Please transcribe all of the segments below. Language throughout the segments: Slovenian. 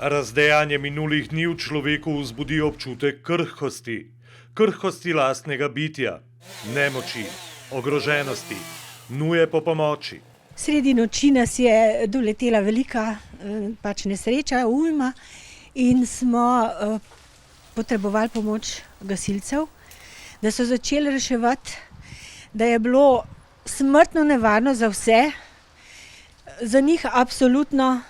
Razdejanje minulih dni v človeku vzbudi občutek krhkosti. Krhkosti lastnega bitja, nemoči, ogroženosti, nuje po pomoči. Sredi noči nas je doletela velika nesreča, ujma, in smo potrebovali pomoč gasilcev, da so začeli reševati, da je bilo smrtno nevarno za vse, za njih absolutno.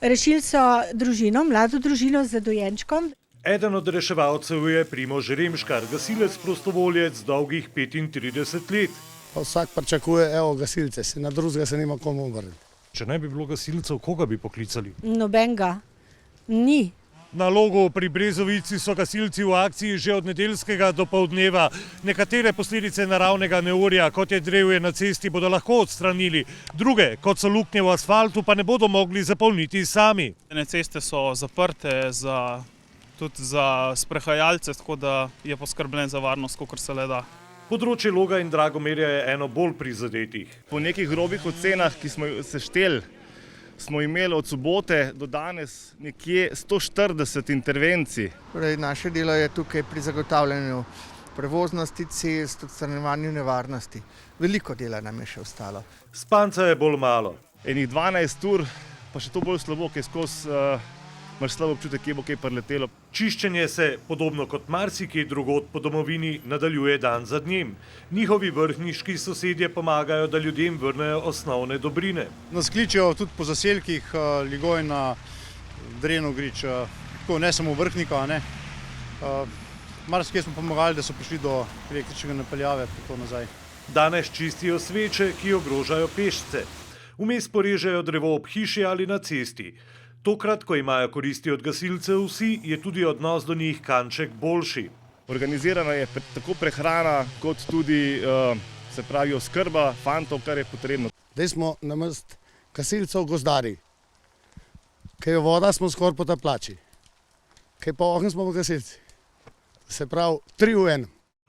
Rešili so družino, mlado družino z dojenčkom. Eden od reševalcev je Primož Remškar, gasilec prostovoljec dolgih 35 let. Vsak pričakuje, gasilce, na drugega se nima komu obrniti. Če ne bi bilo gasilcev, koga bi poklicali? Nobenega. Ni. Na Logu pri Brezovici so gasilci v akciji že od nedeljskega dopoldneva. Nekatere posledice naravnega neurja, kot je drevje na cesti, bodo lahko odstranili. Druge, kot so luknje v asfaltu, pa ne bodo mogli zapolniti sami. Ceste so zaprte tudi za sprehajalce, tako da je poskrbljen za varnost, kakor se le da. Področje Loga in Dragomerja je eno bolj prizadetih. Po nekih grobih ocenah, ki smo sešteli, smo imeli od sobote do danes nekje 140 intervencij. Naše delo je tukaj pri zagotavljanju prevoznosti cest, odstranjevanju nevarnosti. Veliko dela nam je še ostalo. Spanca je bolj malo. Enih 12 ur, pa še to bolj slabo, ker skozi imaš slab občutek, kje bo kaj priletelo. Čiščenje se, podobno kot marsikje drugod po domovini, nadaljuje dan za dnem. Njihovi vrhniški sosedje pomagajo, da ljudem vrnejo osnovne dobrine. Nas kličejo tudi po zaselkih, Ligojna, Drenogrič, ne samo Vrhnika. Marsikje smo pomagali, da so prišli do električnega napeljave, tako nazaj. Danes čistijo sveče, ki ogrožajo pešce. Vmes porežejo drevo ob hiši ali na cesti. Tokrat, ko imajo koristi od gasilcev vsi, je tudi odnos do njih kanček boljši. Organizirana je tako prehrana, kot tudi oskrba fantov, kar je potrebno. Zdaj smo namesto gasilcev gozdarji. Kaj je voda, smo skoraj potapljači. Kaj pa ogenj, smo pa gasilci. Se pravi, 3 v 1.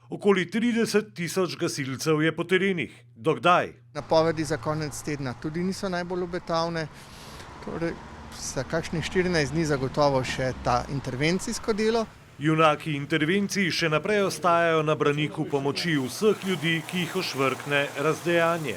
Okoli 30.000 gasilcev je po terenih. Do kdaj? Napovedi za konec tedna tudi niso najbolj obetavne. Za kakšnih 14 dni zagotovo še ta intervencijsko delo. Junaki intervencij še naprej ostajajo na braniku pomoči vseh ljudi, ki jih ošvrkne razdejanje.